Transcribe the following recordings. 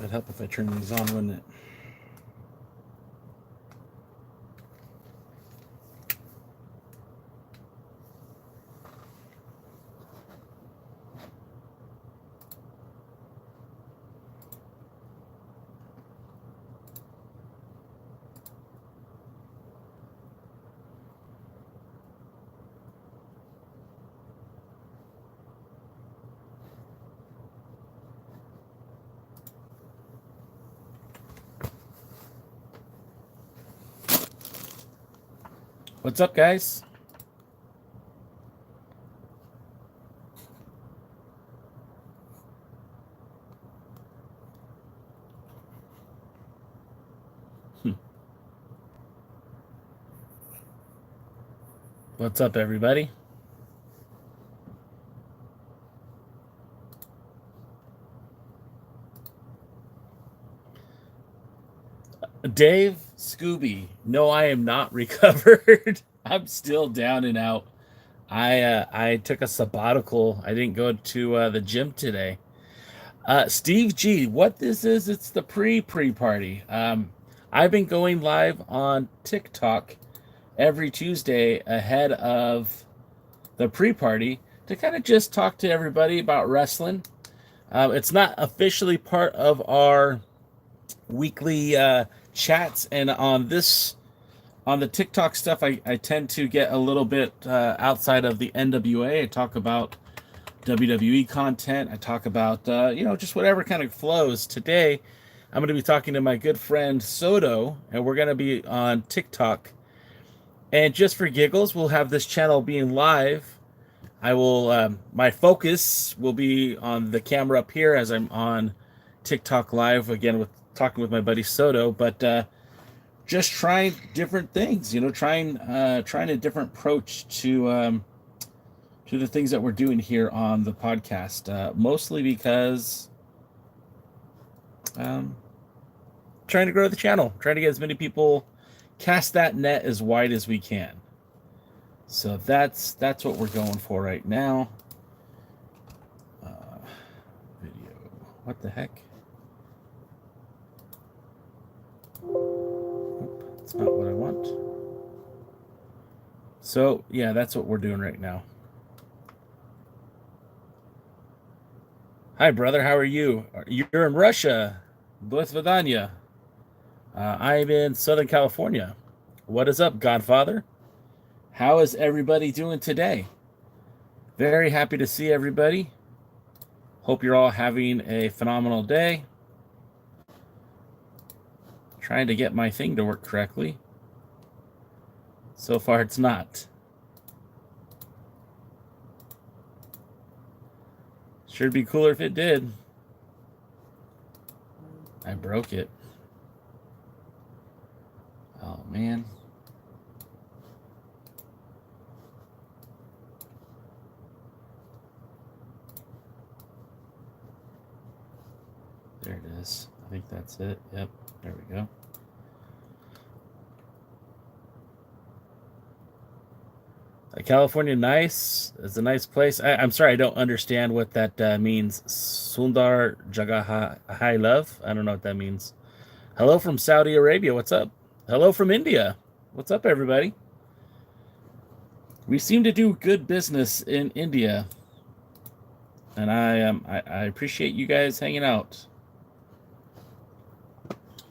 That'd help if I turn these on, wouldn't it? What's up, guys? What's up, everybody? Dave, Scooby. No, I am not recovered. I'm still down and out. I took a sabbatical. I didn't go to the gym today. Steve G, what this is? It's the pre party. I've been going live on TikTok every Tuesday ahead of the pre party to kind of just talk to everybody about wrestling. It's not officially part of our weekly chats, and on the TikTok stuff, I tend to get a little bit outside of the NWA. I talk about WWE content. I talk about just whatever kind of flows. Today, I'm going to be talking to my good friend Soto, and we're going to be on TikTok. And just for giggles, we'll have this channel being live. I will. My focus will be on the camera up here as I'm on TikTok live again with talking with my buddy Soto, but just trying different things. Trying a different approach to the things that we're doing here on the podcast. Mostly because trying to grow the channel, trying to get as many people, cast that net as wide as we can. So that's what we're going for right now. Video. What the heck? Oop, that's not what I want. So yeah, that's what we're doing right now. Hi, brother. How are you? You're in Russia. Do svidaniya. I'm in Southern California. What is up, Godfather? How is everybody doing today? Very happy to see everybody. Hope you're all having a phenomenal day. Trying to get my thing to work correctly. So far, it's not. Sure be cooler if it did. I broke it. Oh, man. There it is. I think that's it. Yep, there we go. California, nice. It's a nice place. I'm sorry, I don't understand what that means. Sundar Jagah High Love. I don't know what that means. Hello from Saudi Arabia. What's up? Hello from India. What's up, everybody? We seem to do good business in India, and I appreciate you guys hanging out.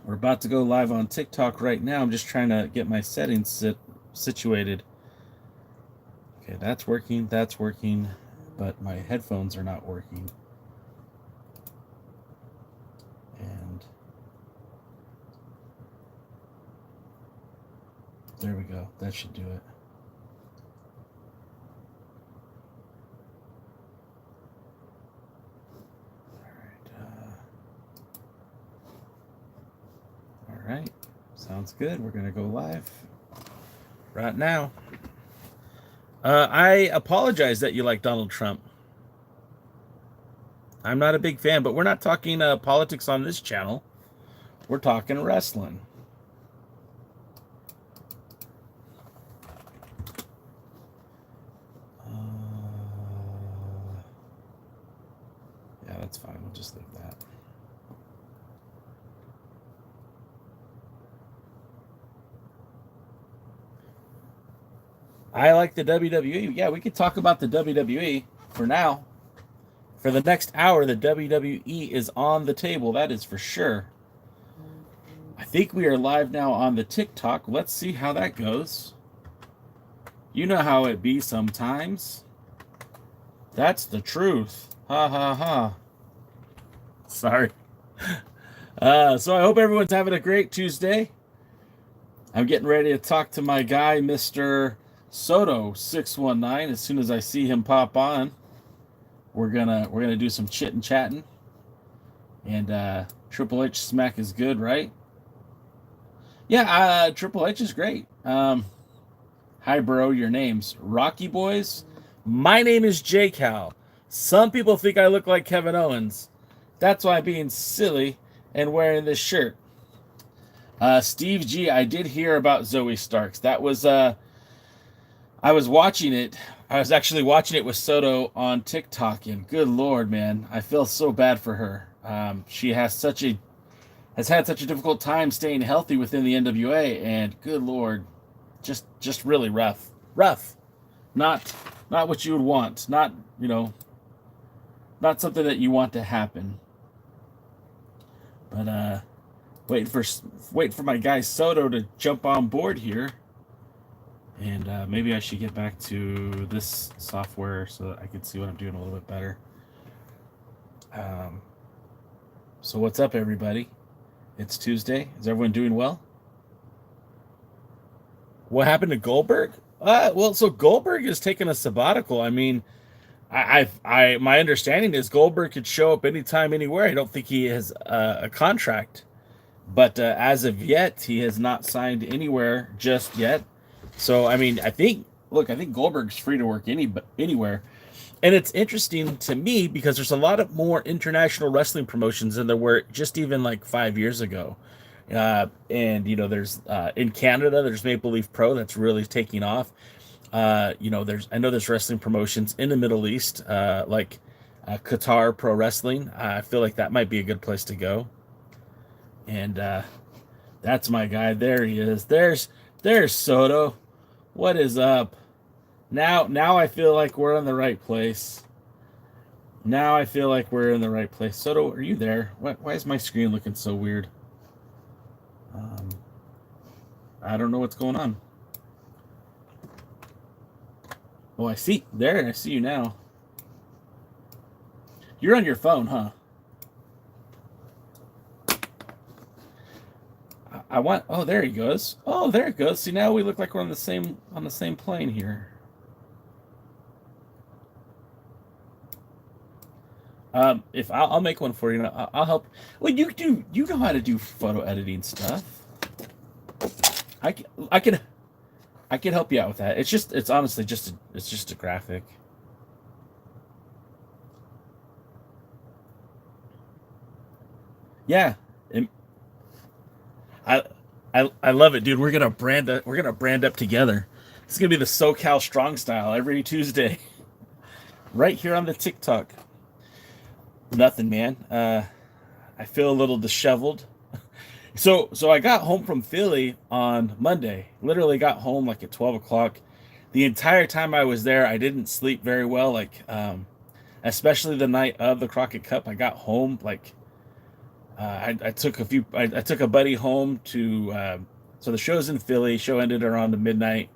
We're about to go live on TikTok right now. I'm just trying to get my settings situated. Okay, that's working, but my headphones are not working. And there we go. That should do it. All right. Sounds good. We're going to go live right now. I apologize that you like Donald Trump. I'm not a big fan, but we're not talking politics on this channel. We're talking wrestling. Yeah, that's fine. We'll just leave that. I like the WWE. Yeah, we could talk about the WWE for now. For the next hour, the WWE is on the table. That is for sure. I think we are live now on the TikTok. Let's see how that goes. You know how it be sometimes. That's the truth. Ha ha ha. Sorry. So I hope everyone's having a great Tuesday. I'm getting ready to talk to my guy, Mr. Soto619. As soon as I see him pop on, we're gonna do some chit and chatting. And Triple H smack is good, right? Yeah, Triple H is great. Hi, bro. Your name's Rocky Boys. My name is J Cal. Some people think I look like Kevin Owens. That's why I'm being silly and wearing this shirt. Steve G, I did hear about Zoe Starks. That was I was watching it. I was actually watching it with Soto on TikTok, and good Lord, man, I feel so bad for her. She has had such a difficult time staying healthy within the NWA, and good Lord, just really rough. Not what you would want. Not not something that you want to happen. But waiting for my guy Soto to jump on board here, and maybe I should get back to this software so that I can see what I'm doing a little bit better. So what's up, everybody? It's Tuesday. Is everyone doing well? What happened to Goldberg? Well, so Goldberg is taking a sabbatical. I mean, my understanding is Goldberg could show up anytime, anywhere. I don't think he has a contract, but as of yet, he has not signed anywhere just yet. So, I mean, I think Goldberg's free to work anywhere, and it's interesting to me because there's a lot of more international wrestling promotions than there were just even like 5 years ago. And there's in Canada, there's Maple Leaf Pro that's really taking off. I know there's wrestling promotions in the Middle East, like Qatar Pro Wrestling. I feel like that might be a good place to go. And that's my guy. There he is. There's Soto. What is up? Now I feel like we're in the right place. Soto, are you there? Why is my screen looking so weird? I don't know what's going on. Oh, I see you now. You're on your phone, huh? I want. Oh, there he goes. Oh, there it goes. See, now we look like we're on the same plane here. If I'll make one for you. I'll help. Well, you know how to do photo editing stuff. I can help you out with that. It's honestly just a graphic. Yeah. I love it, dude. We're gonna brand up together. It's gonna be the SoCal Strong Style every Tuesday, right here on the TikTok. Nothing, man. I feel a little disheveled. So I got home from Philly on Monday. Literally got home like at 12 o'clock. The entire time I was there, I didn't sleep very well. Like, especially the night of the Crockett Cup, I got home like I took a buddy home to. So the show's in Philly. Show ended around midnight.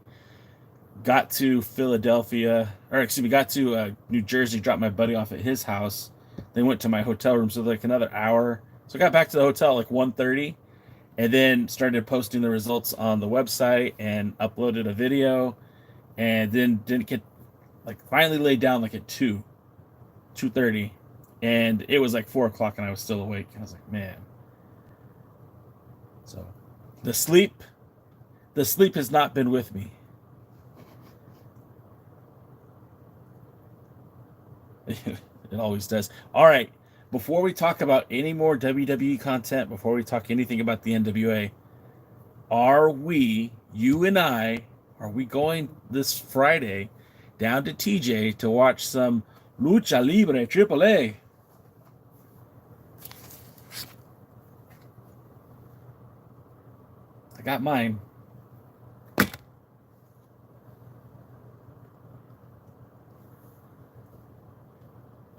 Got to Philadelphia, or excuse me, got to New Jersey. Dropped my buddy off at his house. Then went to my hotel room, so like another hour. So I got back to the hotel like 1:30, and then started posting the results on the website and uploaded a video, and then didn't get finally laid down like at 2:30, and it was like 4 o'clock, and I was still awake. I was like, man. So, the sleep has not been with me. It always does. All right. Before we talk about any more WWE content, before we talk anything about the NWA, you and I, are we going this Friday down to TJ to watch some Lucha Libre AAA? I got mine.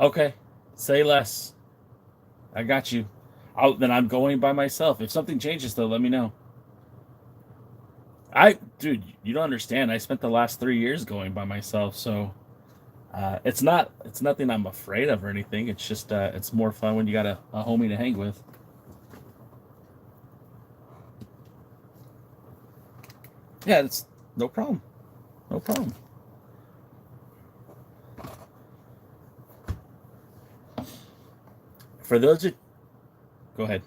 Okay, say less. I got you. Then I'm going by myself. If something changes, though, let me know. Dude, you don't understand. I spent the last 3 years going by myself, so it's nothing I'm afraid of or anything. It's just it's more fun when you got a homie to hang with. Yeah, it's no problem. No problem. For those who go ahead.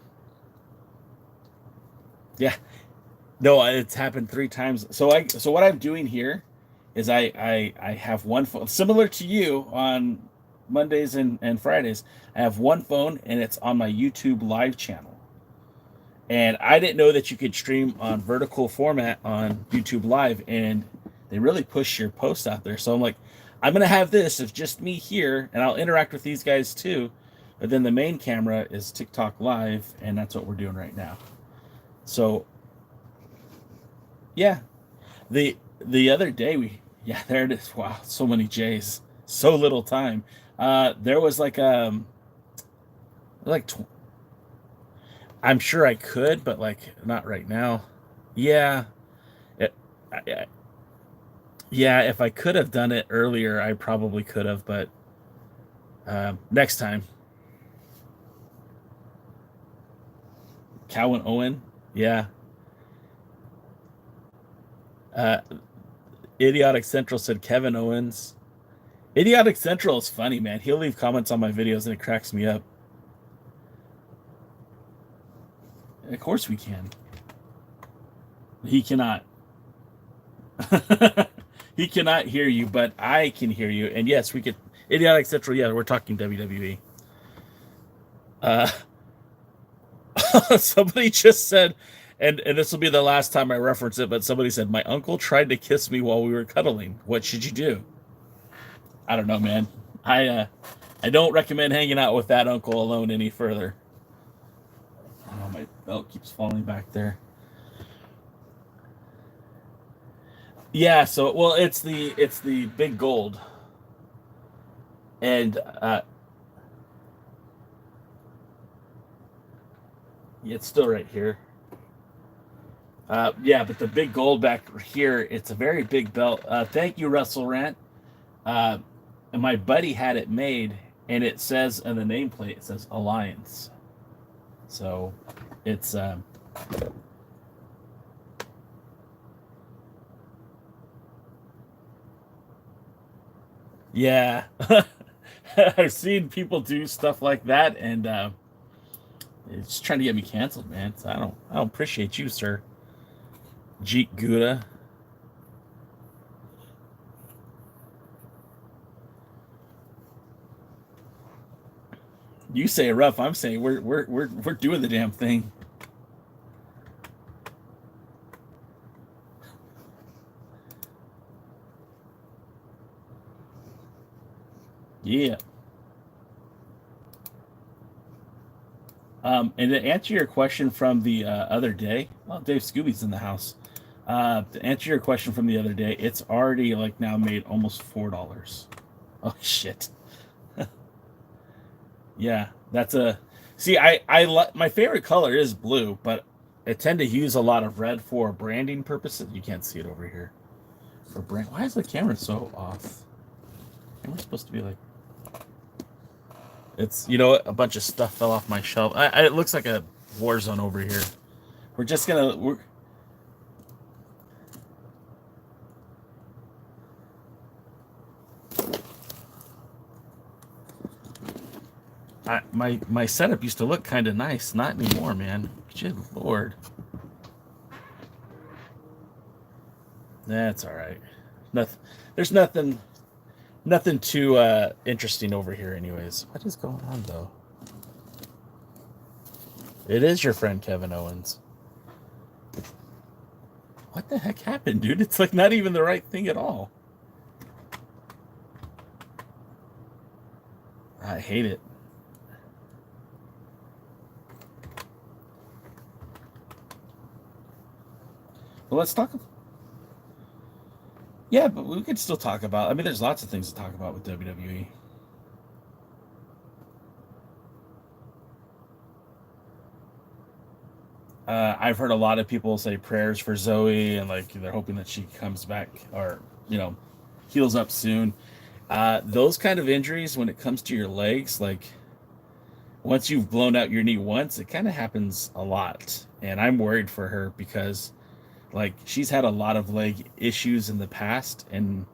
Yeah, no, it's happened 3 times. So what I'm doing here is I have one phone similar to you on Mondays and Fridays. I have one phone and it's on my YouTube live channel. And I didn't know that you could stream on vertical format on YouTube Live, and they really push your posts out there. So I'm like, I'm gonna have this of just me here, and I'll interact with these guys too. But then the main camera is TikTok Live, and that's what we're doing right now. So yeah, the other day yeah, there it is. Wow, so many J's, so little time. There was like I'm sure I could, but like not right now. Yeah, it, I, yeah. If I could have done it earlier, I probably could have, but next time. Cowan Owen, yeah. Uh, Idiotic Central said Kevin Owens. Idiotic Central is funny, man. He'll leave comments on my videos and it cracks me up. Of course we can. He cannot. He cannot hear you, but I can hear you. And yes, we could. Idiotic Central, yeah, we're talking WWE. Uh, somebody just said, and this will be the last time I reference it, but somebody said, my uncle tried to kiss me while we were cuddling. What should you do? I don't know, man. I don't recommend hanging out with that uncle alone any further. Oh, my belt keeps falling back there. Yeah, so well, it's the big gold, and it's still right here. Yeah, but the big gold back here, it's a very big belt. Thank you, Russell Rant. Uh, and my buddy had it made, and it says on the nameplate, it says Alliance. So it's yeah. I've seen people do stuff like that, and it's trying to get me canceled, man. So I don't appreciate you, sir. Jeet Gouda. You say rough. I'm saying we're doing the damn thing. Yeah. And to answer your question from the other day, oh, Dave Scooby's in the house. To answer your question from the other day, it's already like now made almost $4. Oh shit. Yeah, that's a. See, my favorite color is blue, but I tend to use a lot of red for branding purposes. You can't see it over here. For brand, why is the camera so off? Am I supposed to be like? It's a bunch of stuff fell off my shelf. It looks like a war zone over here. We're just gonna we're my setup used to look kind of nice. Not anymore, man. Good lord. That's all right. Nothing. There's nothing too interesting over here, anyways. What is going on though? It is your friend Kevin Owens. What the heck happened, dude? It's like not even the right thing at all. I hate it. Well, let's talk. Yeah, but we could still talk about. I mean, there's lots of things to talk about with WWE. I've heard a lot of people say prayers for Zoe, and like they're hoping that she comes back or you know heals up soon. Those kind of injuries, when it comes to your legs, like once you've blown out your knee once, it kind of happens a lot, and I'm worried for her because like she's had a lot of leg issues in the past, and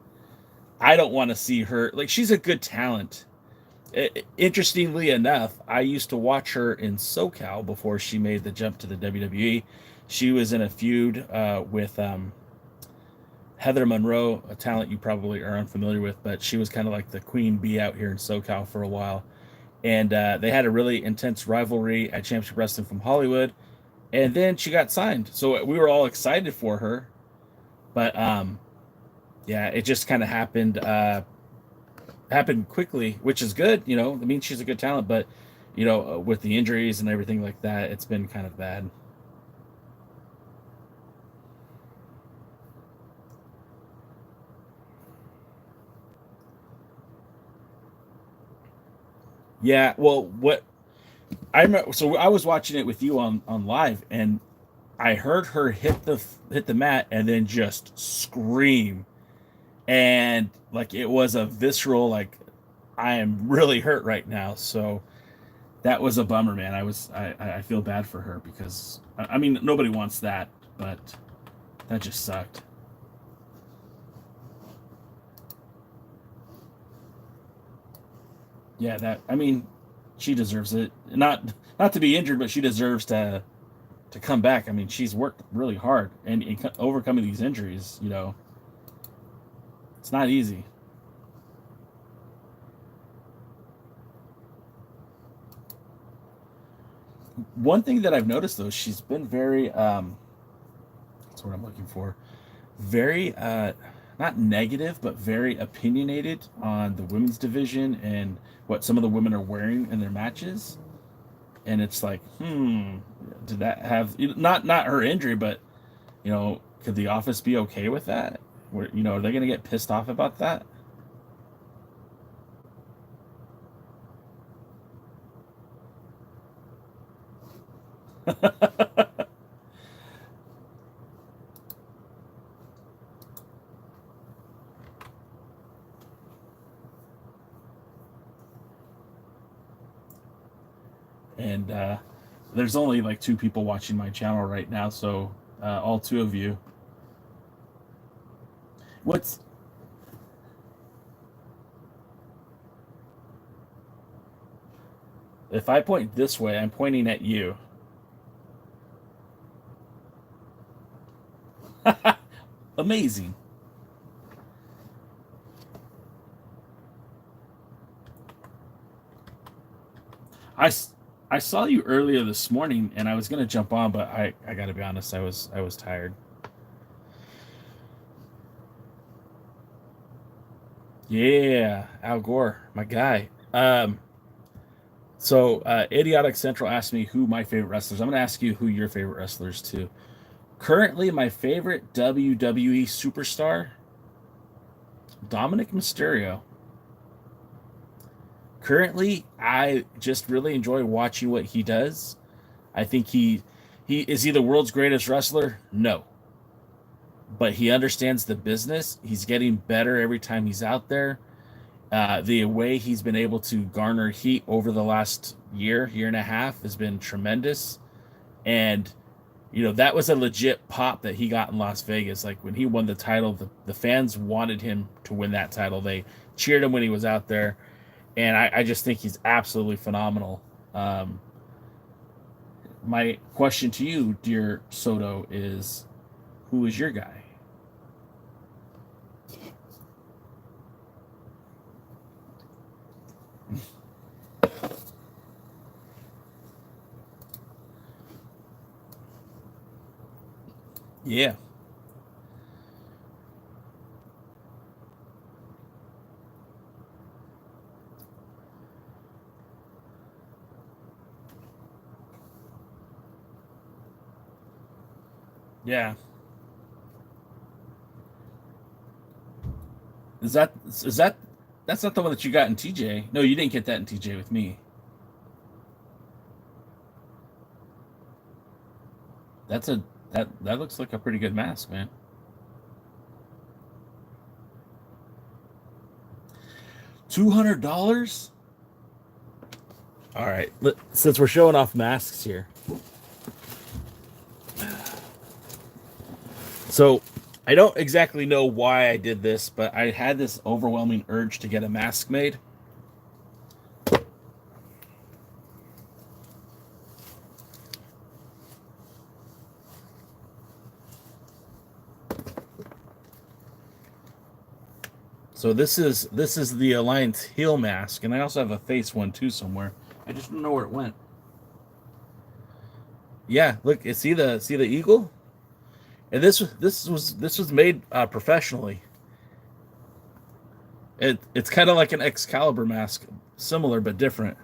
I don't want to see her like she's a good talent. Interestingly enough, I used to watch her in SoCal before she made the jump to the WWE. She was in a feud with Heather Monroe, a talent you probably are unfamiliar with, but she was kind of like the queen bee out here in SoCal for a while. And they had a really intense rivalry at Championship Wrestling from Hollywood. And then she got signed. So we were all excited for her. But yeah, it just kind of happened quickly, which is good. You know, I mean, she's a good talent, but with the injuries and everything like that, it's been kind of bad. Yeah, well, what I remember, so I was watching it with you on live, and I heard her hit the mat and then just scream, and like it was a visceral like I am really hurt right now. So that was a bummer, man. I feel bad for her because I mean nobody wants that, but that just sucked. Yeah, that I mean, she deserves it. Not to be injured, but she deserves to come back. I mean, she's worked really hard and in overcoming these injuries. It's not easy. One thing that I've noticed though, she's been very that's what I'm looking for. Very not negative, but very opinionated on the women's division and what some of the women are wearing in their matches. And it's like, did that have not her injury, but could the office be okay with that? Are they going to get pissed off about that? And there's only like two people watching my channel right now, so all two of you. What's If I point this way, I'm pointing at you. Amazing. I, I saw you earlier this morning, and I was gonna jump on, but I gotta be honest, I was tired. Yeah, Al Gore, my guy. So Idiotic Central asked me who my favorite wrestlers. I'm gonna ask you who your favorite wrestlers too. Currently, my favorite WWE superstar, Dominic Mysterio. Currently, I just really enjoy watching what he does. I think he is he the world's greatest wrestler? No, but he understands the business. He's getting better every time he's out there. The way he's been able to garner heat over the last year and a half has been tremendous. And that was a legit pop that he got in Las Vegas. Like when he won the title, the fans wanted him to win that title. They cheered him when he was out there, and I just think he's absolutely phenomenal. My question to you, dear Soto, is who is your guy? Yeah, yeah. Is that that's not the one that you got in TJ? No, you didn't get that in TJ with me. That's a that looks like a pretty good mask, man. $200. All right, since we're showing off masks here, so I don't exactly know why I did this, but I had this overwhelming urge to get a mask made. So this is the Alliance heel mask, and I also have a face one too somewhere. I just don't know where it went. Yeah, look, see the eagle, and this was made professionally. It's kind of like an Excalibur mask, similar but different.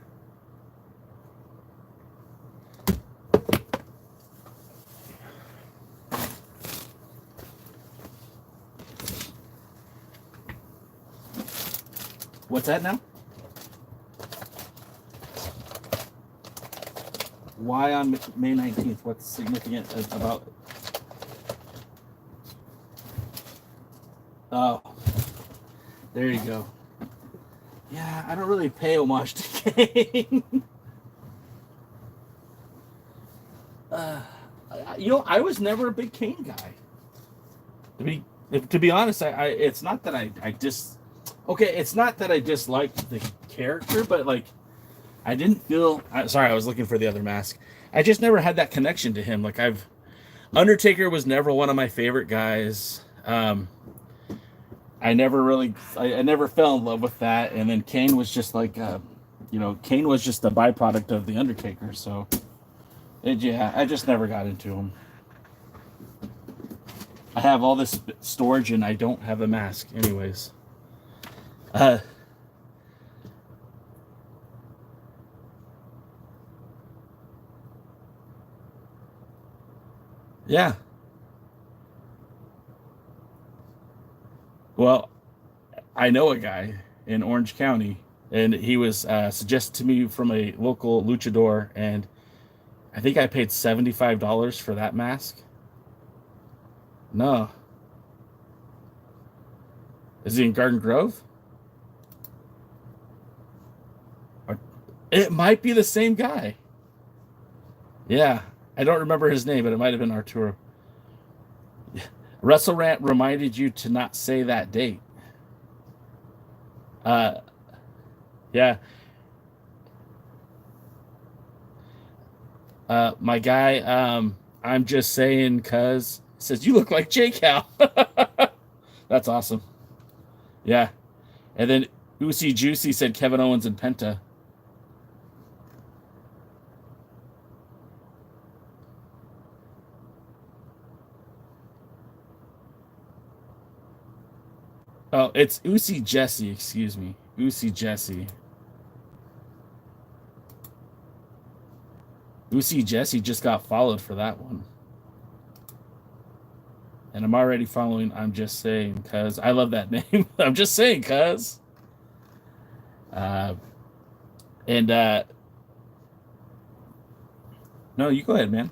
What's that now? Why on May 19th? What's significant about it? Oh, there you go. Yeah, I don't really pay homage to Kane. uh, I was never a big Kane guy. To be honest, I it's not that I just okay. It's not that I disliked the character, but like I didn't feel. Sorry, I was looking for the other mask. I just never had that connection to him. Like Undertaker was never one of my favorite guys. I never really, I never fell in love with that. And then Kane was just like, Kane was just a byproduct of the Undertaker. So, yeah, I just never got into him. I have all this storage and I don't have a mask, anyways. Yeah. Well, I know a guy in Orange County, and he was suggested to me from a local luchador, and I think I paid $75 for that mask. No, is he in Garden Grove? Or, it might be the same guy. Yeah, I don't remember his name, but it might have been Arturo. Russell Rant reminded you to not say that date. Uh, yeah, my guy. I'm just saying, cuz says you look like J Cal. That's awesome. Yeah, and then Usi Juicy said Kevin Owens and Penta. Oh, it's Usi Jesse. Excuse me, Usi Jesse. Usi Jesse just got followed for that one. And I'm already following. I'm just saying, cuz I love that name. I'm just saying, cuz. Uh, and no, you go ahead, man.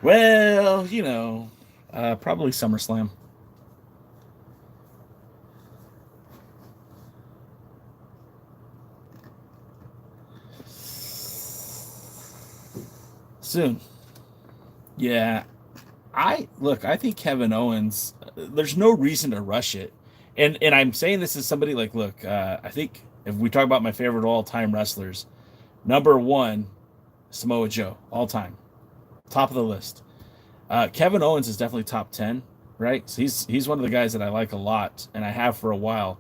Well, probably SummerSlam. Soon. Yeah. I think Kevin Owens, there's no reason to rush it. And I'm saying this as somebody like, look, I think if we talk about my favorite all-time wrestlers, number one, Samoa Joe, all time, top of the list. Kevin Owens is definitely top 10, right? So he's one of the guys that I like a lot, and I have for a while,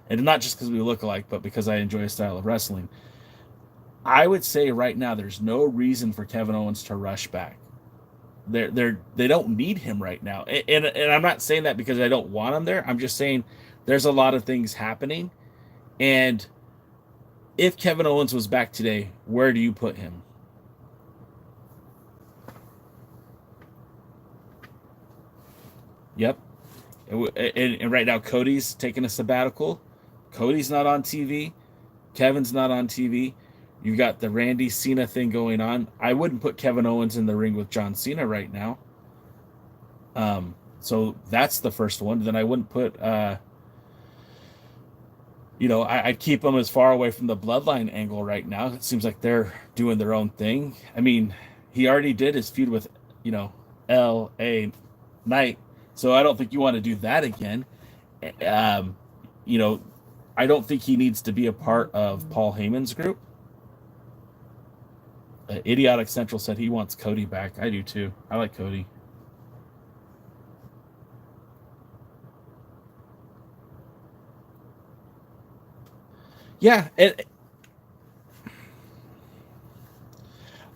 and not just because we look alike, but because I enjoy a style of wrestling. I would say right now there's no reason for Kevin Owens to rush back. They don't need him right now, and I'm not saying that because I don't want him there. I'm just saying there's a lot of things happening, and if Kevin Owens was back today, where do you put him? Yep. And right now Cody's taking a sabbatical. Cody's not on TV. Kevin's not on TV. You got the Randy Cena thing going on. I wouldn't put Kevin Owens in the ring with John Cena right now. So that's the first one. Then I wouldn't put, I'd keep them as far away from the bloodline angle right now. It seems like they're doing their own thing. I mean, he already did his feud with, L.A. Knight. So I don't think you want to do that again. Um, you know, I don't think he needs to be a part of Paul Heyman's group. Idiotic Central said he wants Cody back. I do too. I like Cody. Yeah.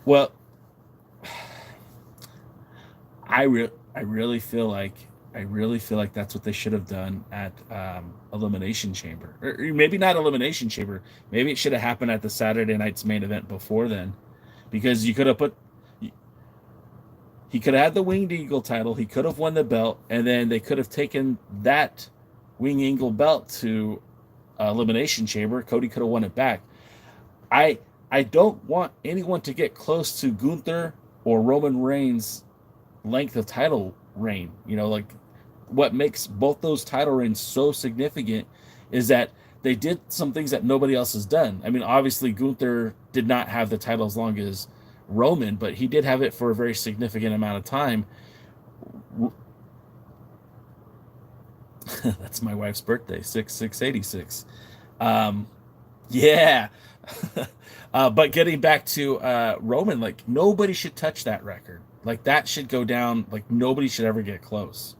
Well, I really feel like that's what they should have done at Elimination Chamber, or maybe not Elimination Chamber. Maybe it should have happened at the Saturday night's main event before then, because you could have put he could have had the Winged Eagle title. He could have won the belt, and then they could have taken that Winged Eagle belt to Elimination Chamber. Cody could have won it back. I I don't want anyone to get close to Gunther or Roman Reigns' length of title reign. Like what makes both those title reigns so significant is that they did some things that nobody else has done. I mean, obviously Gunther did not have the title as long as Roman, but he did have it for a very significant amount of time. That's my wife's birthday, 6/6/86. Yeah. But getting back to Roman, like nobody should touch that record. Like that should go down. Like nobody should ever get close.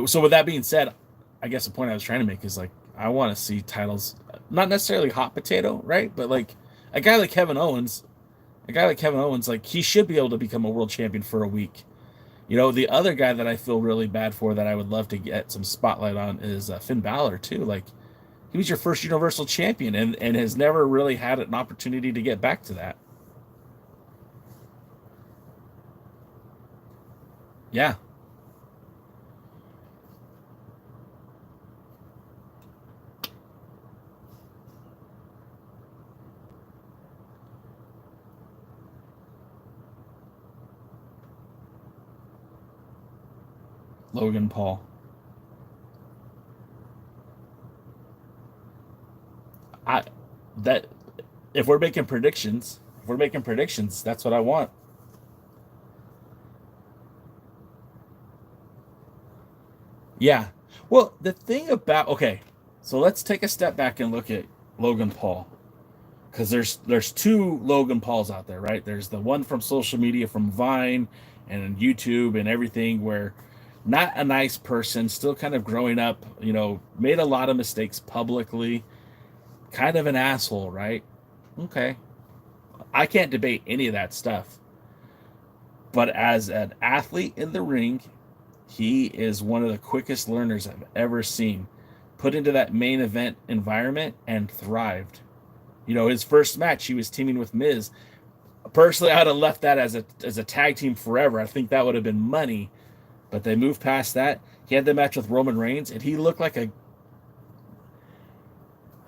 So with that being said, I guess the point I was trying to make is like I want to see titles, not necessarily hot potato, right? But like a guy like Kevin Owens, like he should be able to become a world champion for a week. The other guy that I feel really bad for that I would love to get some spotlight on is Finn Balor too. Like he was your first Universal Champion and has never really had an opportunity to get back to that. Yeah, Logan Paul. I that if we're making predictions, that's what I want. Yeah. Well, the thing about okay, so let's take a step back and look at Logan Paul, because there's two Logan Pauls out there, right? There's the one from social media, from Vine and YouTube and everything, where not a nice person, still kind of growing up, made a lot of mistakes publicly, kind of an asshole, right? Okay, I can't debate any of that stuff. But as an athlete in the ring, he is one of the quickest learners I've ever seen. Put into that main event environment and thrived. His first match, he was teaming with Miz. Personally, I'd have left that as a tag team forever. I think that would have been money, but they moved past that. He had the match with Roman Reigns, and he looked like a.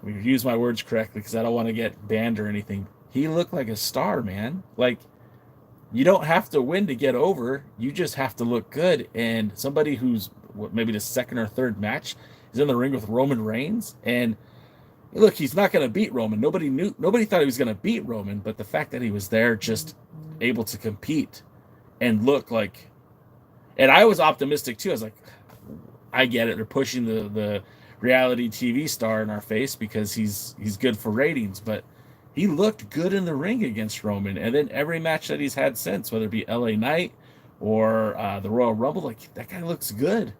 Use my words correctly because I don't want to get banned or anything. He looked like a star, man. Like you don't have to win to get over. You just have to look good. And somebody who's maybe the second or third match is in the ring with Roman Reigns, and look, he's not going to beat Roman. Nobody thought he was going to beat Roman, but the fact that he was there, just able to compete and look like, and I was optimistic too. I was like, I get it. They're pushing the reality TV star in our face because he's good for ratings, but he looked good in the ring against Roman. And then every match that he's had since, whether it be LA Knight or the Royal Rumble, like that guy looks good.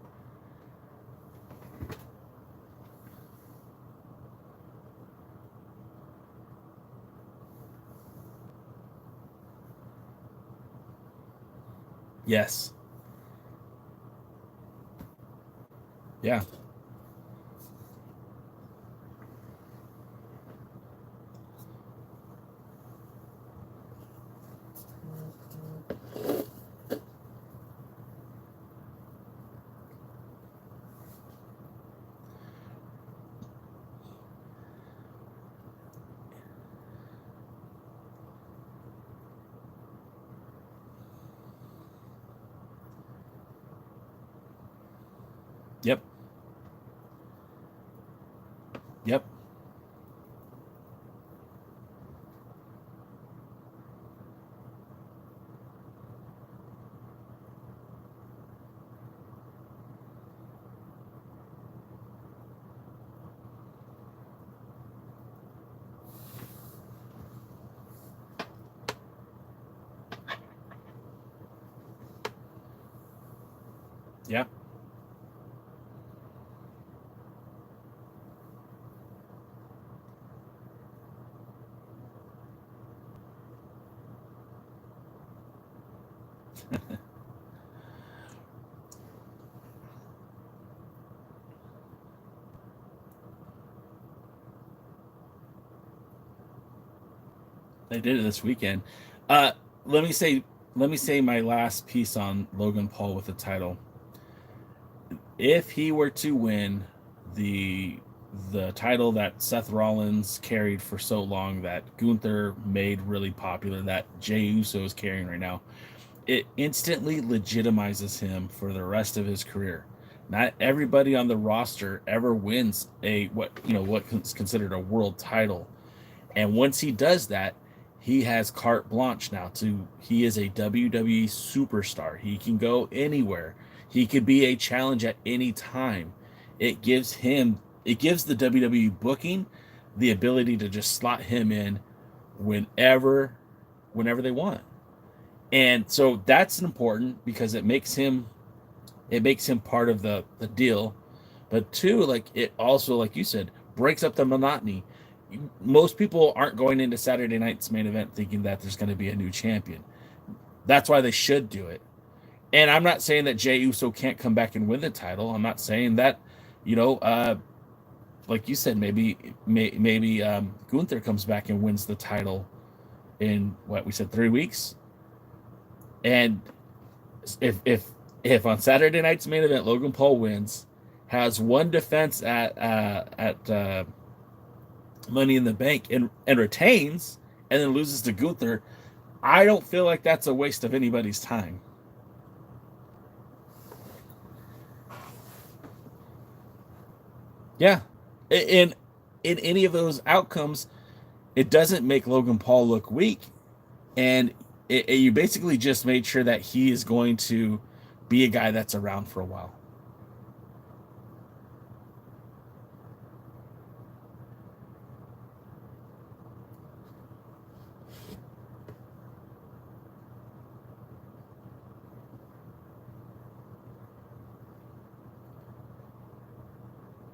Yes. Yeah. Yep. Yep. Yep. They did it this weekend. Uh, let me say, let me say my last piece on Logan Paul with the title. If he were to win the the title that Seth Rollins carried for so long, that Gunther made really popular, that Jey Uso is carrying right now, it instantly legitimizes him for the rest of his career. Not everybody on the roster ever wins a what's considered a world title, and once he does that, he has carte blanche now to he is a WWE superstar. He can go anywhere. He could be a challenge at any time. It gives the WWE booking the ability to just slot him in whenever whenever they want. And so that's important because it makes him part of the deal. But two, like it also, like you said, breaks up the monotony. Most people aren't going into Saturday night's main event thinking that there's going to be a new champion. That's why they should do it. And I'm not saying that Jey Uso can't come back and win the title. I'm not saying that, you know, like you said, maybe Gunther comes back and wins the title in what we said 3 weeks. And if on Saturday night's main event Logan Paul wins, has one defense at Money in the Bank and retains, and then loses to Gunther, I don't feel like that's a waste of anybody's time. Yeah, in any of those outcomes, it doesn't make Logan Paul look weak, and you basically just made sure that he is going to be a guy that's around for a while.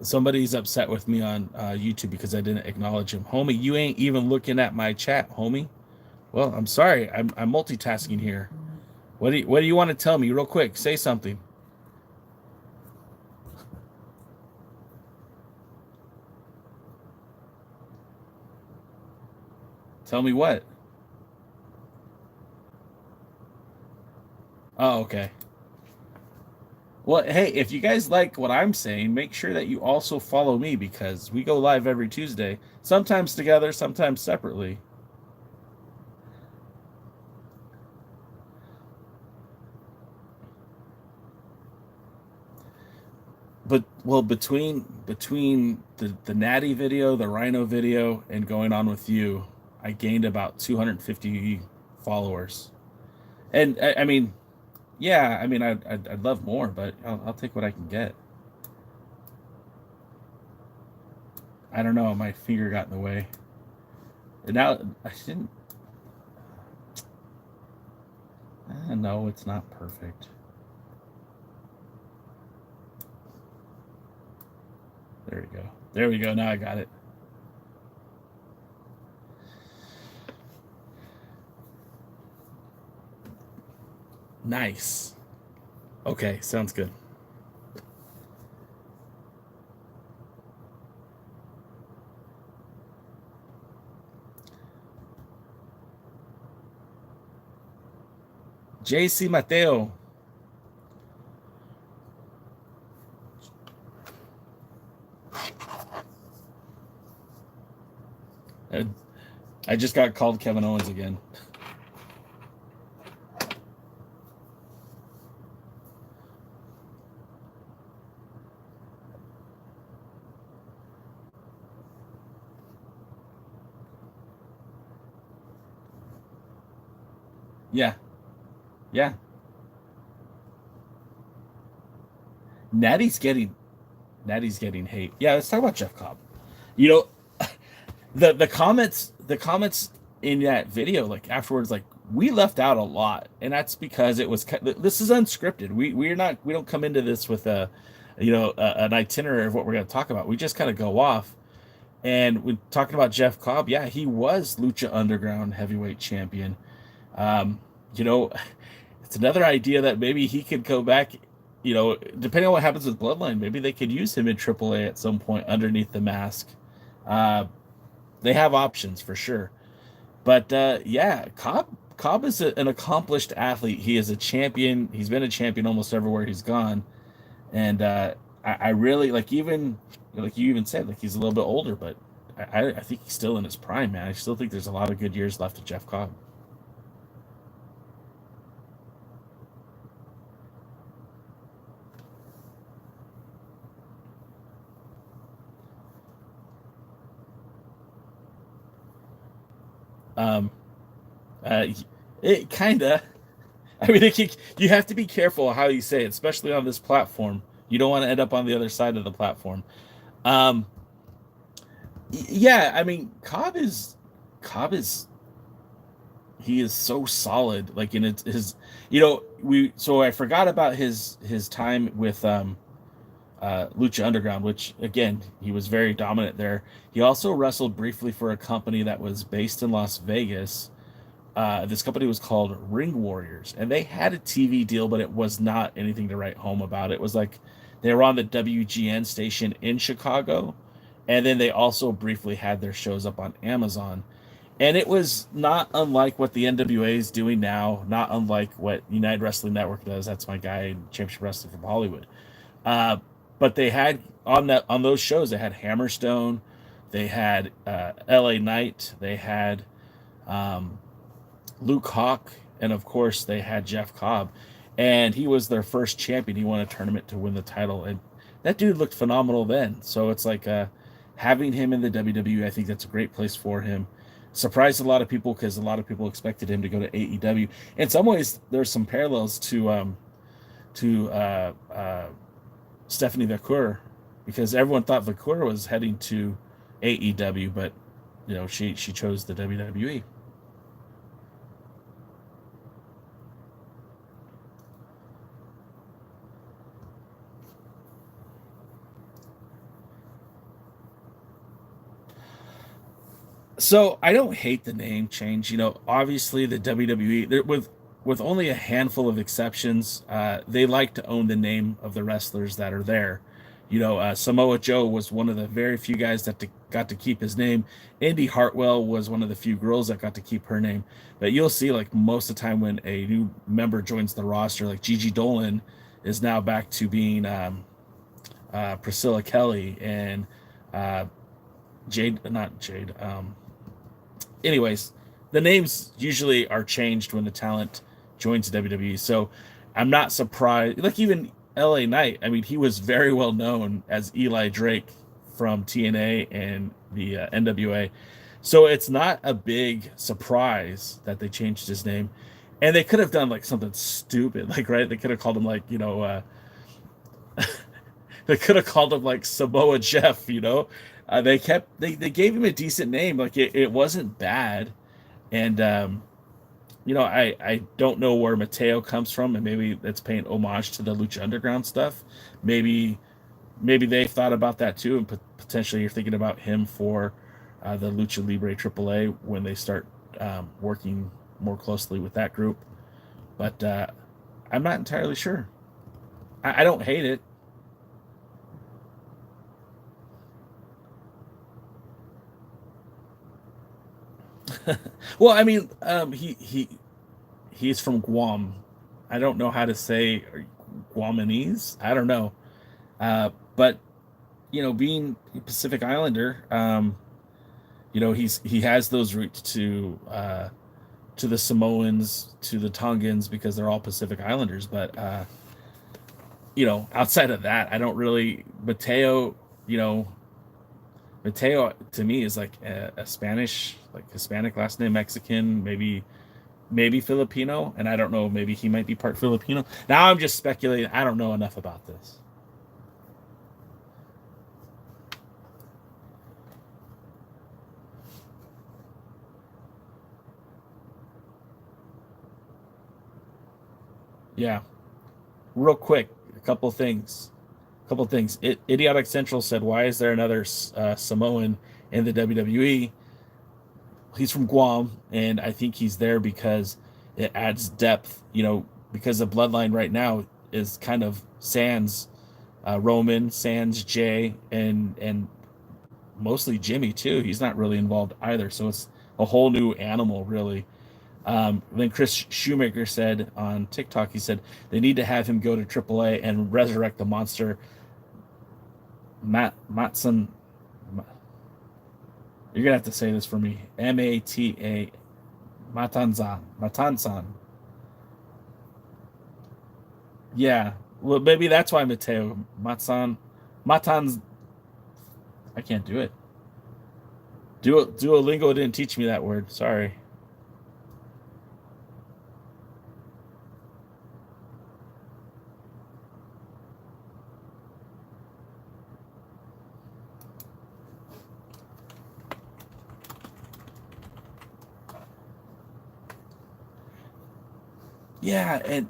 Somebody's upset with me on YouTube because I didn't acknowledge him. Homie, you ain't even looking at my chat, homie. Well, I'm sorry. I'm multitasking here. What do you want to tell me real quick? Say something. Tell me what? Oh, okay. Well, hey, if you guys like what I'm saying, make sure that you also follow me because we go live every Tuesday, sometimes together, sometimes separately. But well, between the Natty video, the Rhino video, and going on with you, I gained about 250 followers. And I mean, yeah, I mean, I'd love more, but I'll take what I can get. I don't know. My finger got in the way. And now I didn't. No, it's not perfect. There we go. There we go. Now I got it. Nice. Okay, sounds good. JC Mateo. Uh, I just got called Kevin Owens again. Yeah, yeah. Natty's getting Natty's getting hate. Yeah, let's talk about Jeff Cobb. You know, the comments in that video, like afterwards, like we left out a lot, and that's because it was this is unscripted. We don't come into this with a an itinerary of what we're going to talk about. We just kind of go off. And when talking about Jeff Cobb, yeah, he was Lucha Underground heavyweight champion. Um, you know, it's another idea that maybe he could go back. Depending on what happens with Bloodline, maybe they could use him in AAA at some point underneath the mask. Uh, they have options for sure. But yeah, Cobb is an accomplished athlete. He is a champion. He's been a champion almost everywhere he's gone. And I really like, even like you even said, like he's a little bit older, but I think he's still in his prime, man. I still think there's a lot of good years left of Jeff Cobb. Um, uh, it kind of. I mean, you have to be careful how you say it, especially on this platform. You don't want to end up on the other side of the platform. Um, yeah, I mean, Cobb is he is so solid. Like in his, we so I forgot about his time with Lucha Underground, which again he was very dominant there. He also wrestled briefly for a company that was based in Las Vegas. This company was called Ring Warriors, and they had a TV deal, but it was not anything to write home about. It was like they were on the WGN station in Chicago, and then they also briefly had their shows up on Amazon. And it was not unlike what the NWA is doing now, not unlike what United Wrestling Network does. That's my guy in Championship Wrestling from Hollywood. Uh, but they had on those shows, they had Hammerstone, they had LA Knight, they had um, Luke Hawk, and of course they had Jeff Cobb, and he was their first champion. He won a tournament to win the title, and that dude looked phenomenal then. So it's like having him in the WWE, I think that's a great place for him. Surprised a lot of people because a lot of people expected him to go to AEW. In some ways, there's some parallels to Stephanie Vacour, because everyone thought Vacour was heading to AEW, but she chose the WWE. So I don't hate the name change. Obviously the WWE, with only a handful of exceptions, they like to own the name of the wrestlers that are there. Samoa Joe was one of the very few guys that got to keep his name. Indy Hartwell was one of the few girls that got to keep her name. But you'll see, like most of the time when a new member joins the roster, like Gigi Dolan is now back to being Priscilla Kelly, and uh, Jade, not Jade. Anyways, the names usually are changed when the talent joins WWE. So I'm not surprised. Like even LA Knight, I mean, he was very well known as Eli Drake from TNA and the NWA. So it's not a big surprise that they changed his name. And they could have done like something stupid, like, right? They could have called him like, they could have called him like Samoa Jeff, they gave him a decent name. Like it wasn't bad. And I don't know where Mateo comes from, and maybe that's paying homage to the Lucha Underground stuff. Maybe they thought about that too, and potentially you're thinking about him for the Lucha Libre AAA when they start working more closely with that group. But I'm not entirely sure. I don't hate it. Well, I mean, he's from Guam. I don't know how to say Guamanese. I don't know. But being a Pacific Islander, he has those roots to the Samoans, to the Tongans, because they're all Pacific Islanders. But outside of that, I don't really Mateo. You know, Mateo to me is like a Spanish, like Hispanic last name, Mexican, maybe maybe Filipino, and I don't know. Maybe he might be part Filipino. Now I'm just speculating. I don't know enough about this. Yeah, real quick, a couple things. Couple things. Idiotic Central said, "Why is there another Samoan in the WWE?" He's from Guam, and I think he's there because it adds depth. Because the bloodline right now is kind of Sans Roman, Sans Jay, and mostly Jimmy too. He's not really involved either, so it's a whole new animal, really. Then Chris Shoemaker said on TikTok, he said they need to have him go to AAA and resurrect the monster Matson. You're gonna have to say this for me. Mata Matanzan. Yeah. Well, maybe that's why Mateo Matsan Matans. I can't do it. Duolingo didn't teach me that word. Sorry. Yeah, and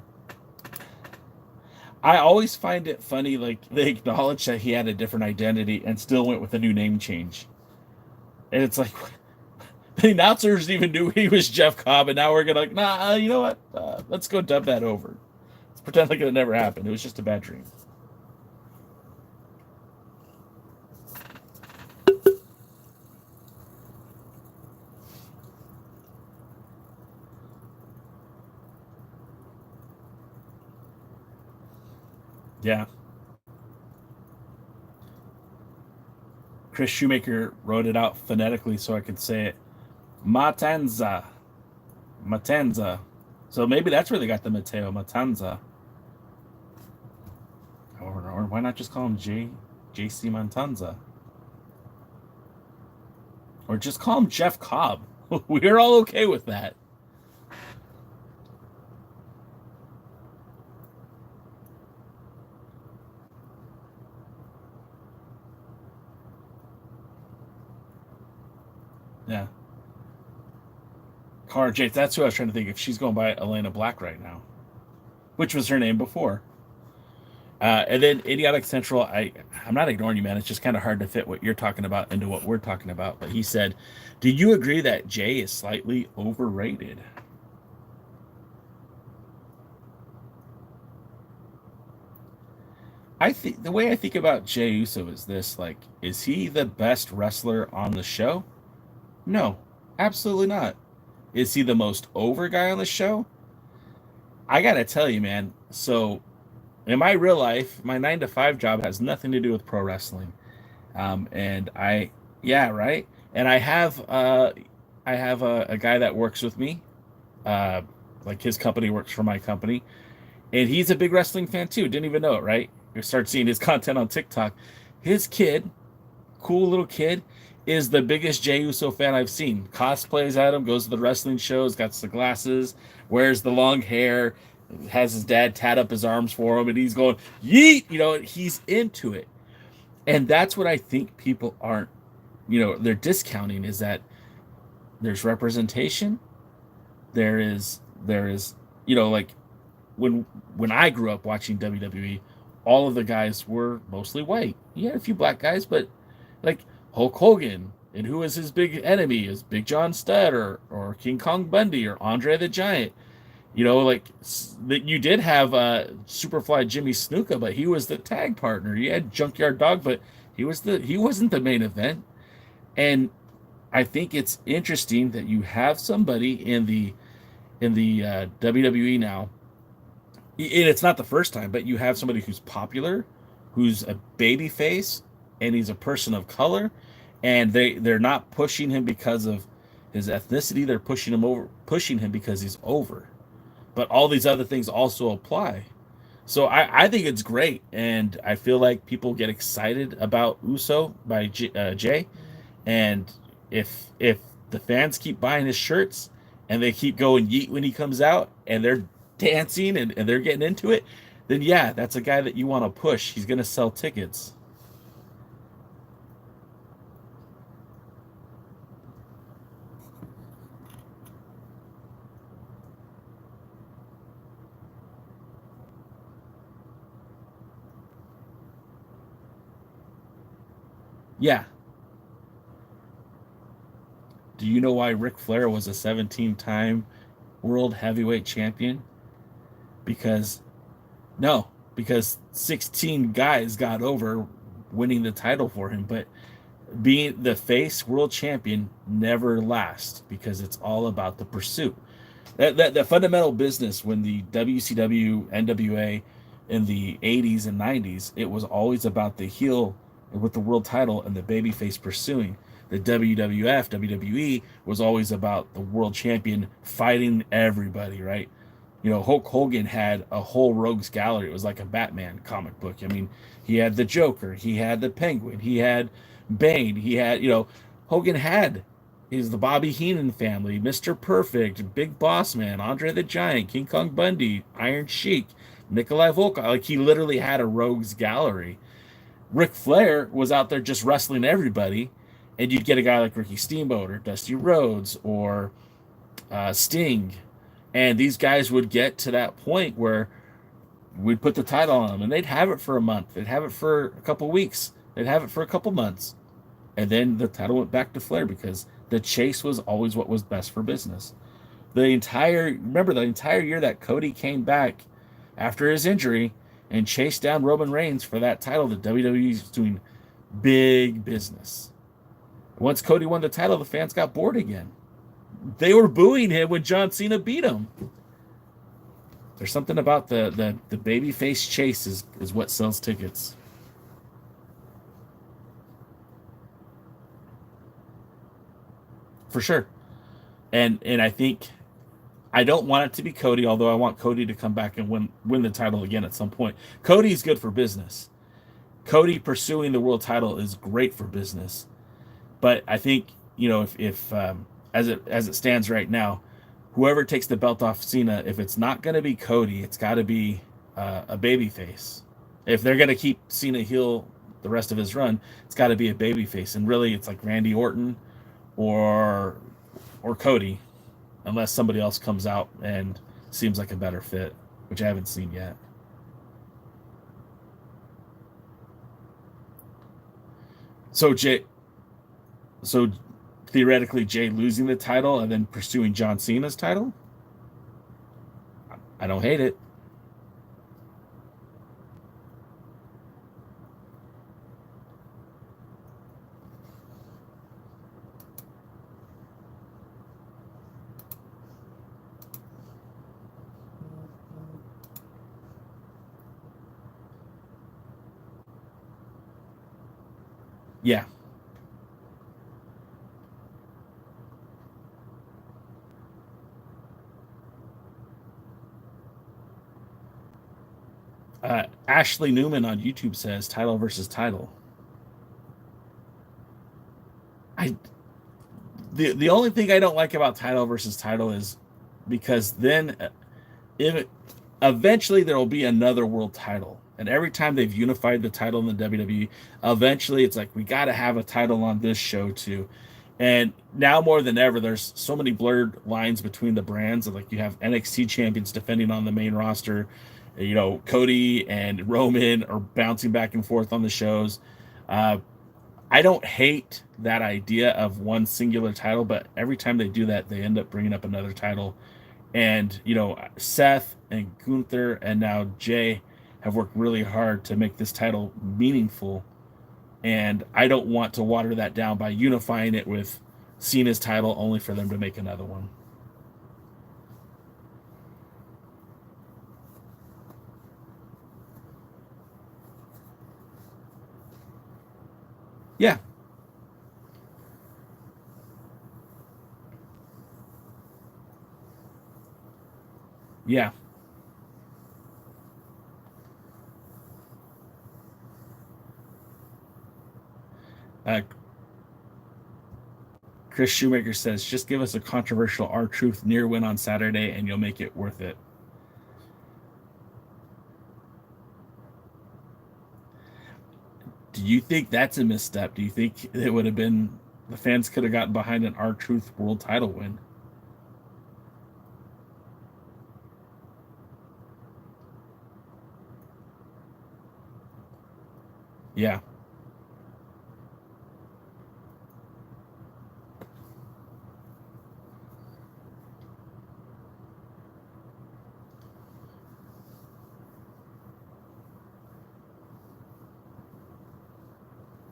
I always find it funny. Like they acknowledged that he had a different identity and still went with a new name change. And it's like the announcers even knew he was Jeff Cobb, and now we're gonna like, nah, you know what? Let's go dub that over. Let's pretend like it never happened. It was just a bad dream. Yeah. Chris Shoemaker wrote it out phonetically so I could say it. Matanza. Matanza. So maybe that's where they got the Mateo Matanza. Or why not just call him JC Matanza? Or just call him Jeff Cobb. We're all okay with that. Yeah. Cara Jade, that's who I was trying to think of. She's going by Elena Black right now, which was her name before. And then Idiotic Central, I'm not ignoring you, man. It's just kind of hard to fit what you're talking about into what we're talking about. But he said, "Do you agree that Jay is slightly overrated?" I think the way I think about Jay Uso is this: like, is he the best wrestler on the show? No, absolutely not. Is he the most over guy on the show? I gotta tell you, man. So in my real life, my 9 to 5 job has nothing to do with pro wrestling. And yeah, right. And I have a guy that works with me. Uh, like his company works for my company, and he's a big wrestling fan too. Didn't even know it, right? You start seeing his content on TikTok. His kid, cool little kid, is the biggest Jey Uso fan I've seen. Cosplays at him, goes to the wrestling shows, got the glasses, wears the long hair, has his dad tat up his arms for him, and he's going yeet. He's into it, and that's what I think people aren't. They're discounting is that there's representation. There is like when I grew up watching WWE, all of the guys were mostly white. You had a few black guys, but like Hulk Hogan, and who was his big enemy? Is Big John Studd or King Kong Bundy or Andre the Giant? Like that you did have Superfly Jimmy Snuka, but he was the tag partner. You had Junkyard Dog, but he wasn't the main event. And I think it's interesting that you have somebody in the WWE now, and it's not the first time, but you have somebody who's popular, who's a baby face, and he's a person of color, and they're not pushing him because of his ethnicity. They're pushing him because he's over. But all these other things also apply. So I think it's great, and I feel like people get excited about Uso by Jay, and if the fans keep buying his shirts and they keep going yeet when he comes out, and they're dancing and they're getting into it, then yeah, that's a guy that you want to push. He's going to sell tickets. Yeah. Do you know why Ric Flair was a 17-time world heavyweight champion? Because no, because 16 guys got over winning the title for him, but being the face world champion never lasts because it's all about the pursuit. That fundamental business when the WCW, NWA in the 80s and 90s, it was always about the heel with the world title and the babyface pursuing. The WWF, WWE was always about the world champion fighting everybody, right? You know, Hulk Hogan had a whole rogues gallery. It was like a Batman comic book. I mean, he had the Joker, he had the Penguin, he had Bane, he had, Hogan had he's the Bobby Heenan family, Mr. Perfect, Big Boss Man, Andre the Giant, King Kong Bundy, Iron Sheik, Nikolai Volkov. Like he literally had a rogues gallery. Ric Flair was out there just wrestling everybody, and you'd get a guy like Ricky Steamboat or Dusty Rhodes or Sting, and these guys would get to that point where we'd put the title on them, and they'd have it for a month, they'd have it for a couple weeks, they'd have it for a couple months, and then the title went back to Flair because the chase was always what was best for business. The entire year that Cody came back after his injury and chased down Roman Reigns for that title, the WWE was doing big business. Once Cody won the title, the fans got bored again. They were booing him when John Cena beat him. There's something about the baby face chase is what sells tickets. For sure. And I think I don't want it to be Cody, although I want Cody to come back and win the title again at some point. Cody's good for business. Cody pursuing the world title is great for business. But I think, if as it stands right now, whoever takes the belt off Cena, if it's not going to be Cody, it's got to be a baby face. If they're going to keep Cena heel the rest of his run, it's got to be a baby face. And really, it's like Randy Orton or Cody, unless somebody else comes out and seems like a better fit, which I haven't seen yet. So Jay, so theoretically, Jay losing the title and then pursuing John Cena's title, I don't hate it. Yeah, Ashley Newman on YouTube says title versus title. I the only thing I don't like about title versus title is because then if eventually there will be another world title. And every time they've unified the title in the WWE, eventually it's like we got to have a title on this show too. And now more than ever, there's so many blurred lines between the brands. Like you have NXT champions defending on the main roster, Cody and Roman are bouncing back and forth on the shows. Uh, I don't hate that idea of one singular title, but every time they do that, they end up bringing up another title. And, Seth and Gunther and now Jay have worked really hard to make this title meaningful. And I don't want to water that down by unifying it with Cena's title only for them to make another one. Yeah, yeah. Uh, Chris Shoemaker says, just give us a controversial R-Truth near win on Saturday and you'll make it worth it. Do you think that's a misstep? Do you think it would have been the fans could have gotten behind an R-Truth world title win? Yeah,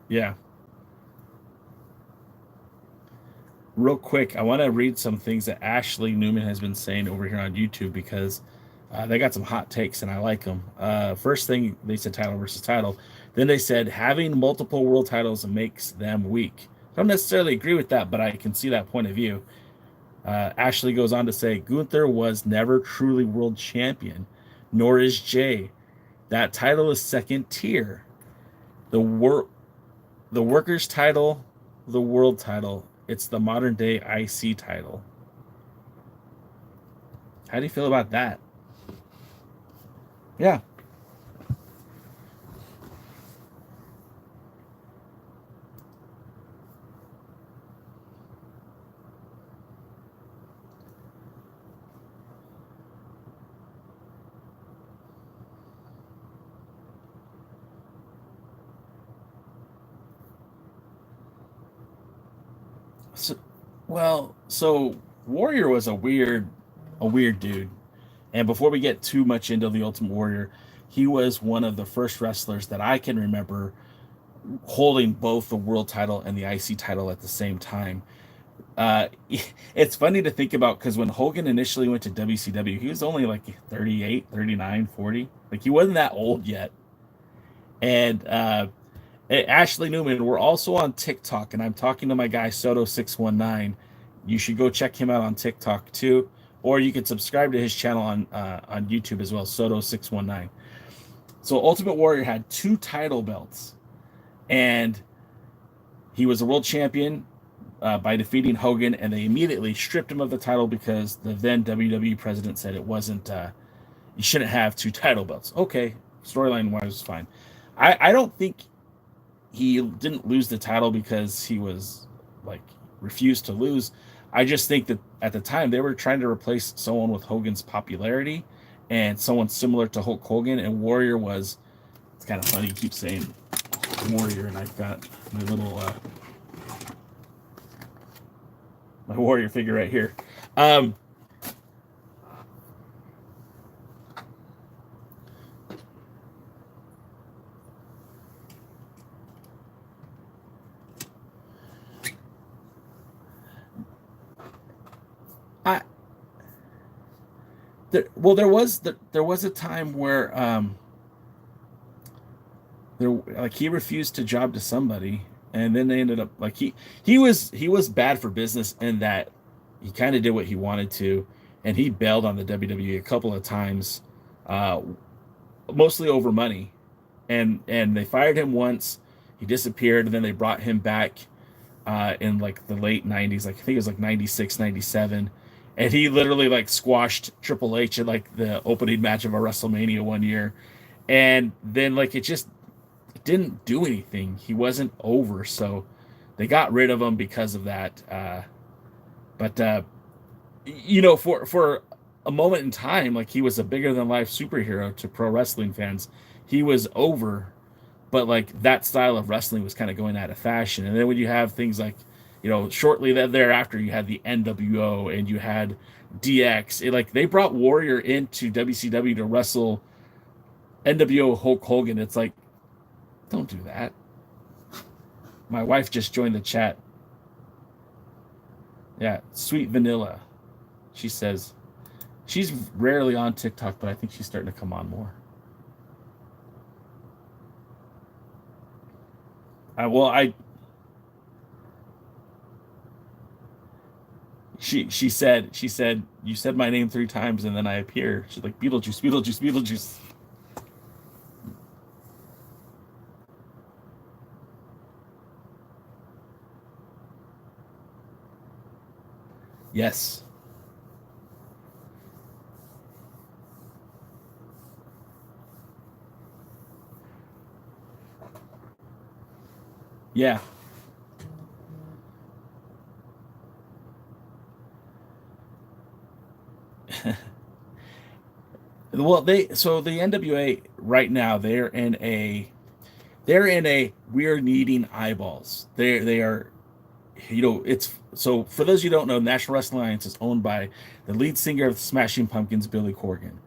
yeah. Real quick, I want to read some things that Ashley Newman has been saying over here on YouTube because they got some hot takes and I like them. First thing, they said title versus title. Then they said having multiple world titles makes them weak. I don't necessarily agree with that, but I can see that point of view. Ashley goes on to say Gunther was never truly world champion, nor is Jay. That title is second tier. The wor- the workers title, the world title. It's the modern day IC title. How do you feel about that? Yeah. So, so Warrior was a weird dude. And before we get too much into the Ultimate Warrior, he was one of the first wrestlers that I can remember holding both the world title and the IC title at the same time. Uh, it's funny to think about because when Hogan initially went to WCW, he was only like 38, 39, 40. Like he wasn't that old yet. And Ashley Newman, we're also on TikTok, and I'm talking to my guy Soto619. You should go check him out on TikTok too, or you can subscribe to his channel on YouTube as well, Soto619. So Ultimate Warrior had two title belts, and he was a world champion by defeating Hogan, and they immediately stripped him of the title because the then WWE president said it wasn't. You shouldn't have two title belts. Okay, storyline wise, fine. I don't think he didn't lose the title because he was like refused to lose. I just think that at the time they were trying to replace someone with Hogan's popularity and someone similar to Hulk Hogan, and Warrior was. It's kind of funny. You keep saying Warrior, and I've got my little my Warrior figure right here. Um, I there was a time where there like he refused to job to somebody, and then they ended up like he was bad for business in that he kind of did what he wanted to, and he bailed on the WWE a couple of times, uh, mostly over money, and they fired him once. He disappeared, and then they brought him back in like the late 90s, like I think it was like 96, 97, and he literally like squashed Triple H in like the opening match of a WrestleMania one year, and then like it just didn't do anything. He wasn't over, so they got rid of him because of that. But you know, for a moment in time, like he was a bigger than life superhero to pro wrestling fans. He was over, but like that style of wrestling was kind of going out of fashion. And then when you have things like, you know, shortly thereafter, you had the NWO and you had DX. Like they brought Warrior into WCW to wrestle NWO Hulk Hogan. It's like, don't do that. My wife just joined the chat. Yeah, Sweet Vanilla. She says she's rarely on TikTok, but I think she's starting to come on more. I she said you said my name three times and then I appear. She's like Beetlejuice, Beetlejuice, Beetlejuice. Yes. Yeah. Well, the NWA right now they're in a we're needing eyeballs. They are, it's so for those you don't know, National Wrestling Alliance is owned by the lead singer of the Smashing Pumpkins, Billy Corgan.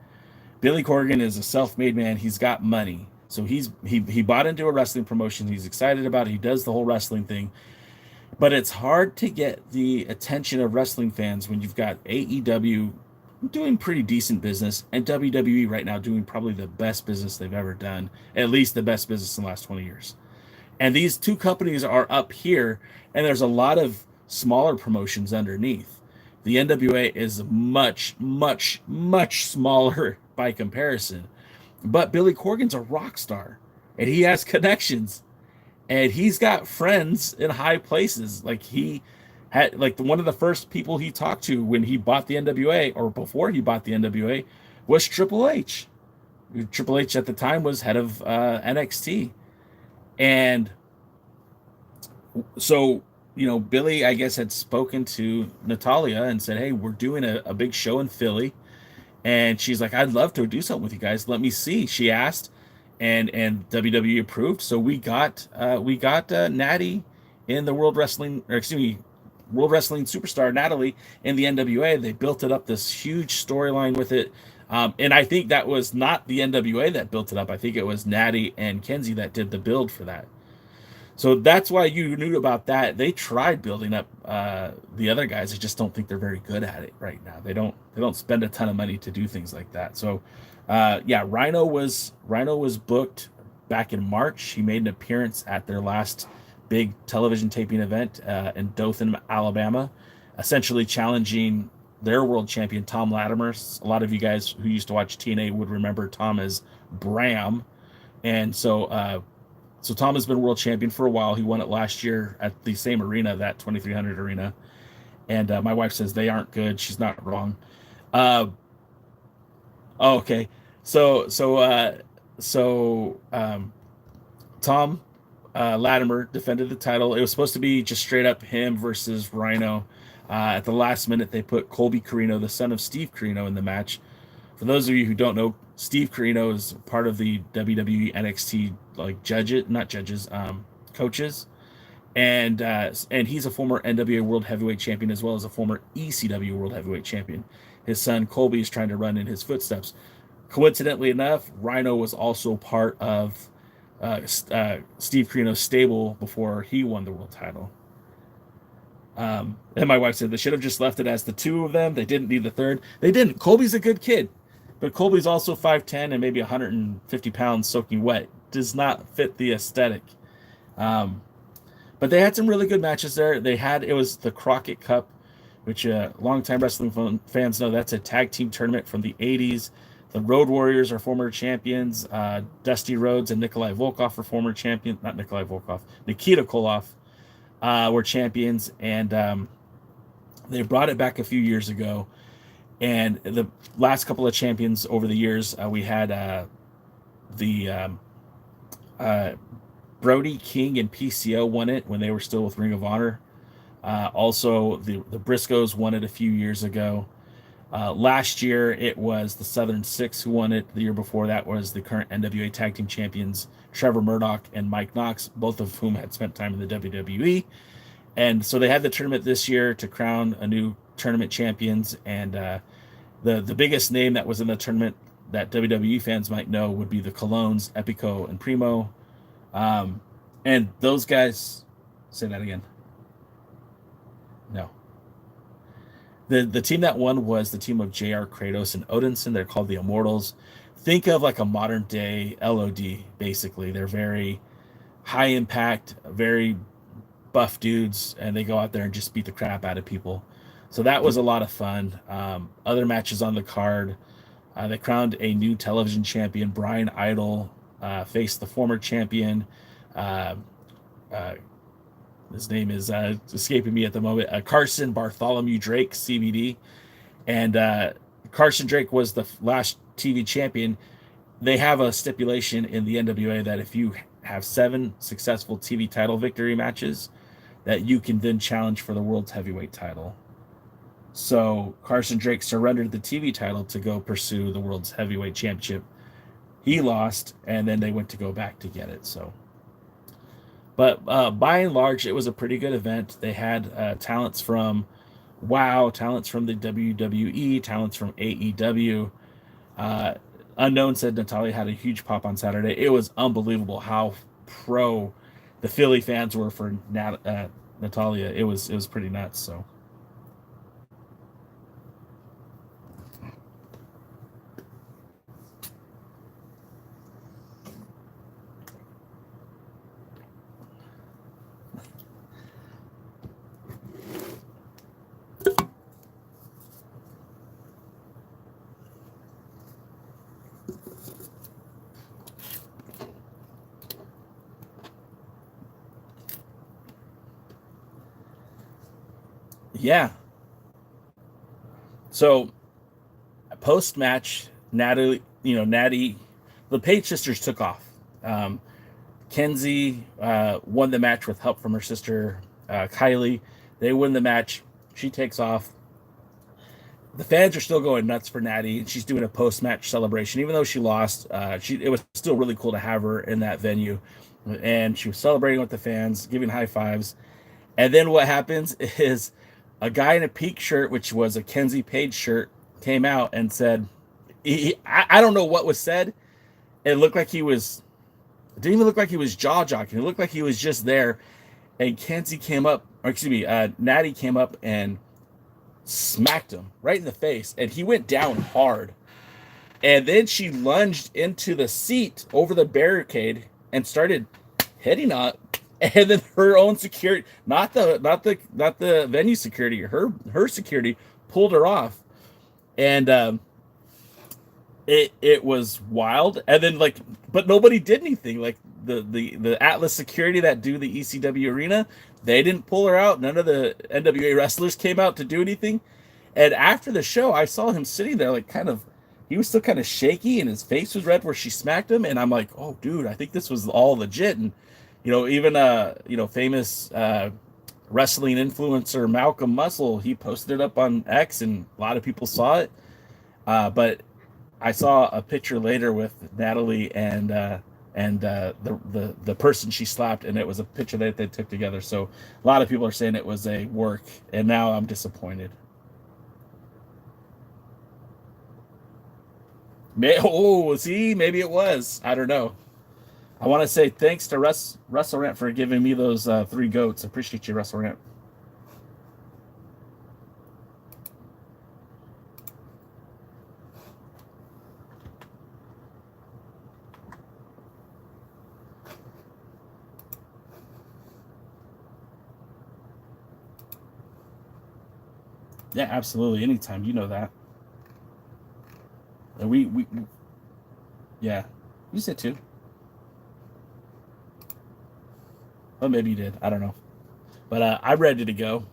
Billy Corgan is a self-made man. He's got money. So he bought into a wrestling promotion. He's excited about it. He does the whole wrestling thing. But it's hard to get the attention of wrestling fans when you've got AEW doing pretty decent business and WWE right now doing probably the best business they've ever done, at least the best business in the last 20 years. And these two companies are up here, and there's a lot of smaller promotions underneath. The NWA is much, much, much smaller by comparison. But Billy Corgan's a rock star, and he has connections, and he's got friends in high places. Like he had, like one of the first people he talked to when he bought the NWA, or before he bought the NWA, was Triple H. Triple H at the time was head of NXT, and so Billy, I guess, had spoken to Natalia and said, "Hey, we're doing a big show in Philly," and she's like, "I'd love to do something with you guys. Let me see." She asked, and WWE approved. So we got Natty in the World Wrestling, or excuse me, World Wrestling Superstar Natalie in the NWA. They built it up this huge storyline with it. And I think that was not the NWA that built it up. I think it was Natty and Kenzie that did the build for that. So that's why you knew about that. They tried building up the other guys. I just don't think they're very good at it right now. They don't spend a ton of money to do things like that. So yeah, Rhino was booked back in March. He made an appearance at their last big television taping event in Dothan, Alabama, essentially challenging their world champion Tom Latimer. A lot of you guys who used to watch TNA would remember Tom as Bram, and so Tom has been world champion for a while. He won it last year at the same arena, that 2300 arena. And my wife says they aren't good. She's not wrong. Uh, oh, okay. So so uh, so Tom Latimer defended the title. It was supposed to be just straight up him versus Rhino. At the last minute, they put Colby Carino, the son of Steve Carino, in the match. For those of you who don't know, Steve Carino is part of the WWE NXT like not judges, coaches, and he's a former NWA World Heavyweight Champion as well as a former ECW World Heavyweight Champion. His son Colby is trying to run in his footsteps. Coincidentally enough, Rhino was also part of Steve Carino's stable before he won the world title. And my wife said they should have just left it as the two of them. They didn't need the third. They didn't. Colby's a good kid, but Colby's also 5'10" and maybe 150 pounds soaking wet. Does not fit the aesthetic. Um, but they had some really good matches there. It was the Crockett Cup, which longtime wrestling fans know that's a tag team tournament from the 80s. The Road Warriors are former champions. Dusty Rhodes and Nikolai Volkov are former champions. Not Nikolai Volkov, Nikita Koloff were champions, and they brought it back a few years ago. And the last couple of champions over the years, we had the Brody King and PCO won it when they were still with Ring of Honor. Also, the Briscoes won it a few years ago. Last year, it was the Southern Six who won it. The year before that was the current NWA Tag Team Champions, Trevor Murdoch and Mike Knox, both of whom had spent time in the WWE. And so they had the tournament this year to crown a new tournament champions. And the biggest name that was in the tournament that WWE fans might know would be the Colognes, Epico, and Primo. And those guys, say that again. No. The team that won was the team of JR Kratos and Odinson. They're called the Immortals. Think of like a modern day LOD, basically. They're very high impact, very buff dudes, and they go out there and just beat the crap out of people. So that was a lot of fun. Other matches on the card. They crowned a new television champion. Brian Idol faced the former champion, uh, his name is escaping me at the moment. Carson Bartholomew Drake, CBD, and Carson Drake was the last TV champion. They have a stipulation in the NWA that if you have 7 successful TV title victory matches, that you can then challenge for the world's heavyweight title. So Carson Drake surrendered the TV title to go pursue the world's heavyweight championship. He lost, and then they went to go back to get it. So, but by and large, it was a pretty good event. They had talents from WoW, talents from the WWE, talents from AEW. Unknown said Natalia had a huge pop on Saturday. It was unbelievable how pro the Philly fans were for Natalia. It was pretty nuts. So. Yeah. So post match, Natty, the Page sisters took off. Kenzie won the match with help from her sister Kylie. They win the match. She takes off. The fans are still going nuts for Natty. She's doing a post match celebration, even though she lost. It was still really cool to have her in that venue, and she was celebrating with the fans, giving high fives. And then what happens is a guy in a Peak shirt, which was a Kenzie Page shirt, came out and said, I don't know what was said. It looked like he was, it didn't even look like he was jaw jocking. It looked like he was just there. And Kenzie came up, or excuse me, Natty came up and smacked him right in the face. And he went down hard. And then she lunged into the seat over the barricade and started hitting on, and then her own security, not the venue security, her security pulled her off, and it was wild. And then but nobody did anything. Like the Atlas security that do the ECW arena, they didn't pull her out. None of the NWA wrestlers came out to do anything. And after the show, I saw him sitting there he was still kind of shaky and his face was red where she smacked him. And I'm like, oh dude, I think this was all legit. And even famous wrestling influencer Malcolm Muscle, he posted it up on X, and a lot of people saw it. But I saw a picture later with Natalie and the person she slapped, and it was a picture that they took together. So a lot of people are saying it was a work, and now I'm disappointed. Maybe it was. I don't know. I want to say thanks to Russell Rant for giving me those 3 goats. Appreciate you, Russell Rant. Yeah, absolutely. Anytime. You know that. And we yeah. You said too. Well, maybe you did. I don't know. But I'm ready to go.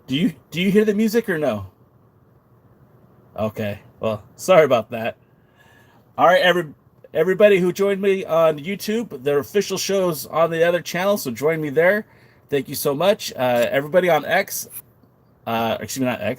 Do you hear the music or no? Okay. Well, sorry about that. All right, everybody who joined me on YouTube, their official shows on the other channel, so join me there. Thank you so much. Everybody on X, excuse me, not X,